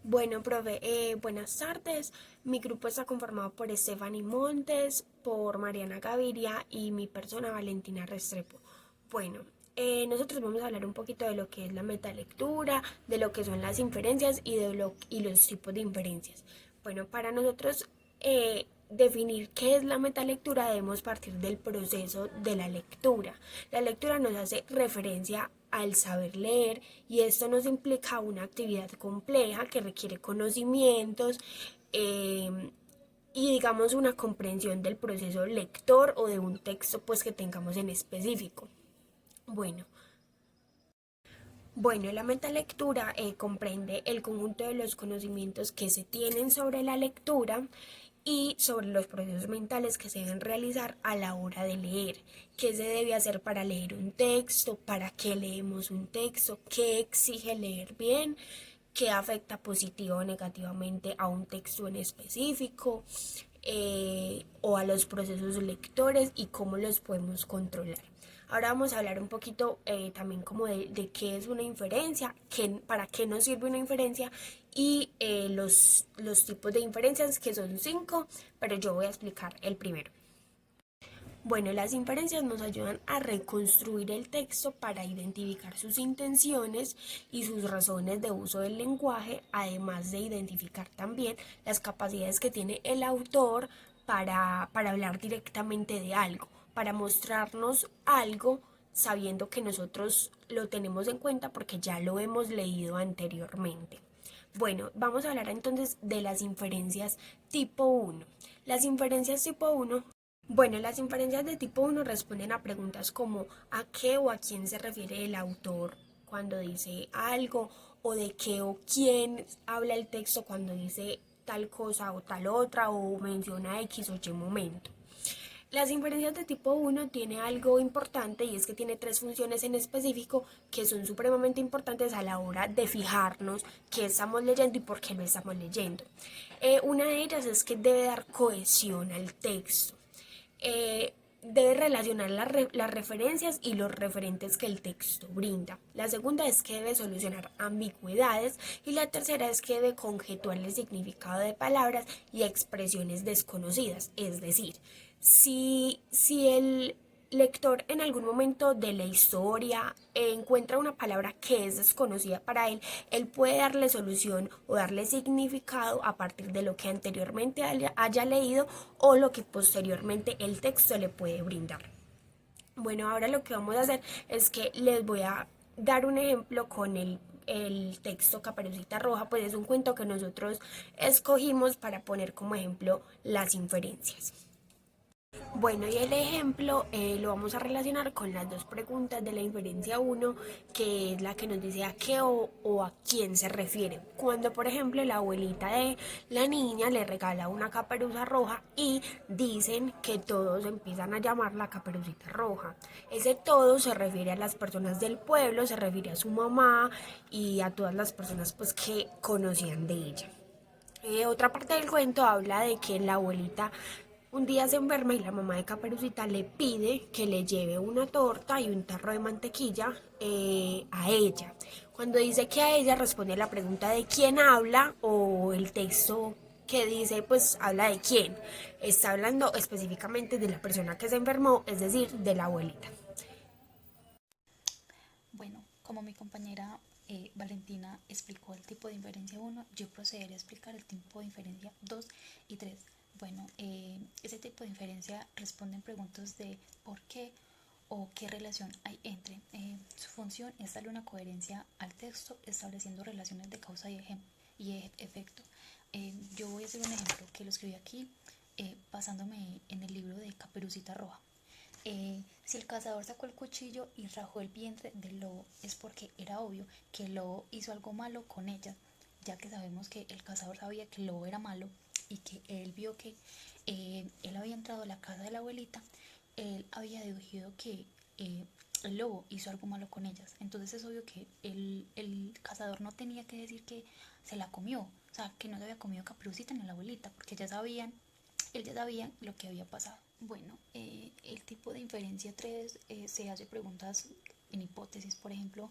Bueno, profe, buenas tardes. Mi grupo está conformado por Stephanie Montes, por Mariana Gaviria y mi persona Valentina Restrepo. Bueno, nosotros vamos a hablar un poquito de lo que es la metalectura, de lo que son las inferencias y los tipos de inferencias. Bueno, para nosotros definir qué es la metalectura debemos partir del proceso de la lectura. La lectura nos hace referencia al saber leer y esto nos implica una actividad compleja que requiere conocimientos y digamos una comprensión del proceso lector o de un texto pues que tengamos en específico. Bueno, la metalectura comprende el conjunto de los conocimientos que se tienen sobre la lectura y sobre los procesos mentales que se deben realizar a la hora de leer. ¿Qué se debe hacer para leer un texto? ¿Para qué leemos un texto? ¿Qué exige leer bien? ¿Qué afecta positivo o negativamente a un texto en específico? O a los procesos lectores y cómo los podemos controlar. Ahora vamos a hablar un poquito también como de qué es una inferencia, para qué nos sirve una inferencia y los tipos de inferencias que son 5, pero yo voy a explicar el primero. Bueno, las inferencias nos ayudan a reconstruir el texto para identificar sus intenciones y sus razones de uso del lenguaje, además de identificar también las capacidades que tiene el autor para hablar directamente de algo, para mostrarnos algo sabiendo que nosotros lo tenemos en cuenta porque ya lo hemos leído anteriormente. Bueno, vamos a hablar entonces de las inferencias tipo 1. Las inferencias tipo 1. Bueno, las inferencias de tipo 1 responden a preguntas como a qué o a quién se refiere el autor cuando dice algo, o de qué o quién habla el texto cuando dice tal cosa o tal otra, o menciona X o Y momento. Las inferencias de tipo 1 tiene algo importante y es que tiene tres funciones en específico que son supremamente importantes a la hora de fijarnos qué estamos leyendo y por qué lo estamos leyendo. Una de ellas es que debe dar cohesión al texto. Debe relacionar las referencias y los referentes que el texto brinda. La segunda es que debe solucionar ambigüedades y la tercera es que debe conjetuar el significado de palabras y expresiones desconocidas. Es decir, si el lector en algún momento de la historia encuentra una palabra que es desconocida para él, él puede darle solución o darle significado a partir de lo que anteriormente haya leído o lo que posteriormente el texto le puede brindar. Bueno, ahora lo que vamos a hacer es que les voy a dar un ejemplo con el texto Caperucita Roja, pues es un cuento que nosotros escogimos para poner como ejemplo las inferencias. Bueno, y el ejemplo lo vamos a relacionar con las dos preguntas de la inferencia 1, que es la que nos dice a qué o a quién se refiere. Cuando, por ejemplo, la abuelita de la niña le regala una caperuza roja y dicen que todos empiezan a llamarla Caperucita Roja. Ese todo se refiere a las personas del pueblo, se refiere a su mamá y a todas las personas pues que conocían de ella. Otra parte del cuento habla de que la abuelita un día se enferma y la mamá de Caperucita le pide que le lleve una torta y un tarro de mantequilla a ella. Cuando dice que a ella responde a la pregunta de quién habla o el texto que dice pues habla de quién. Está hablando específicamente de la persona que se enfermó, es decir, de la abuelita. Bueno, como mi compañera Valentina explicó el tipo de inferencia 1, yo procederé a explicar el tipo de inferencia 2 y 3. Bueno, ese tipo de inferencia responden preguntas de por qué o qué relación hay entre. Su función es darle una coherencia al texto estableciendo relaciones de causa y efecto. Yo voy a hacer un ejemplo que lo escribí aquí basándome en el libro de Caperucita Roja. Si el cazador sacó el cuchillo y rajó el vientre del lobo, es porque era obvio que el lobo hizo algo malo con ella, ya que sabemos que el cazador sabía que el lobo era malo y que él vio que él había entrado a la casa de la abuelita, él había deducido que el lobo hizo algo malo con ellas. Entonces es obvio que el cazador no tenía que decir que se la comió, o sea, que no se había comido Caperucita ni a la abuelita, porque él ya sabía lo que había pasado. Bueno, el tipo de inferencia 3 se hace preguntas en hipótesis, por ejemplo,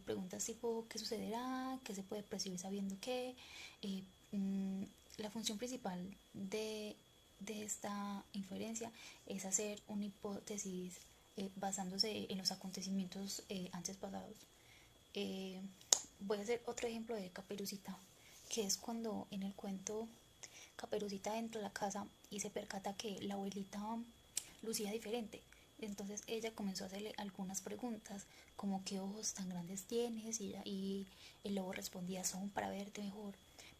preguntas tipo ¿qué sucederá? ¿Qué se puede percibir sabiendo qué? Eh, mm, la función principal de esta inferencia es hacer una hipótesis basándose en los acontecimientos antes pasados. Eh, Voy a hacer otro ejemplo de Caperucita, que es cuando en el cuento Caperucita entra a la casa y se percata que la abuelita lucía diferente. Entonces ella comenzó a hacerle algunas preguntas, como qué ojos tan grandes tienes, y el lobo respondía son para verte mejor.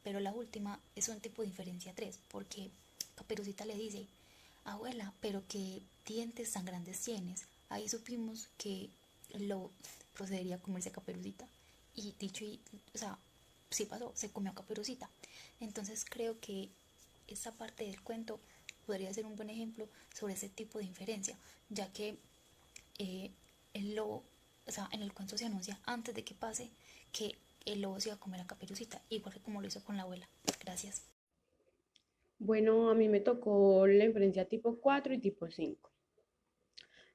Pero la última es un tipo de inferencia 3 porque Caperucita le dice, abuela, pero qué dientes tan grandes tienes. Ahí supimos que el lobo procedería a comerse a Caperucita. Y dicho y, o sea, sí pasó, se comió a Caperucita. Entonces creo que esta parte del cuento podría ser un buen ejemplo sobre ese tipo de inferencia, ya que eh, el lobo, o sea, en el cuento se anuncia antes de que pase que el lobo se iba a comer a Caperucita, igual que como lo hizo con la abuela. Gracias. Bueno, a mí me tocó la inferencia tipo 4 y tipo 5.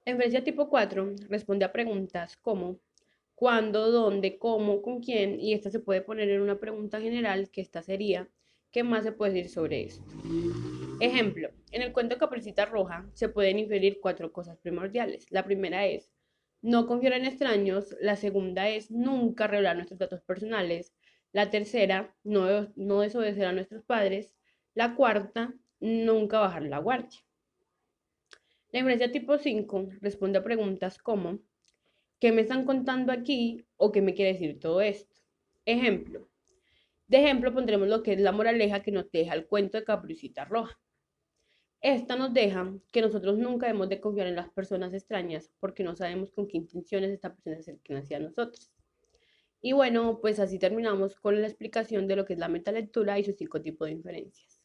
La inferencia tipo 4 responde a preguntas como cuándo, dónde, cómo, con quién, y esta se puede poner en una pregunta general, que esta sería, ¿qué más se puede decir sobre esto? Ejemplo, en el cuento Caperucita Roja se pueden inferir cuatro cosas primordiales. La primera es no confiar en extraños, la segunda es nunca revelar nuestros datos personales, la tercera, no desobedecer a nuestros padres, la cuarta, nunca bajar la guardia. La inferencia tipo 5 responde a preguntas como ¿qué me están contando aquí o qué me quiere decir todo esto? Ejemplo, de ejemplo pondremos lo que es la moraleja que nos deja el cuento de Caperucita Roja. Esta nos deja que nosotros nunca debemos de confiar en las personas extrañas porque no sabemos con qué intenciones esta persona se acerca hacia nosotros. Y bueno, pues así terminamos con la explicación de lo que es la metalectura y sus 5 tipos de inferencias.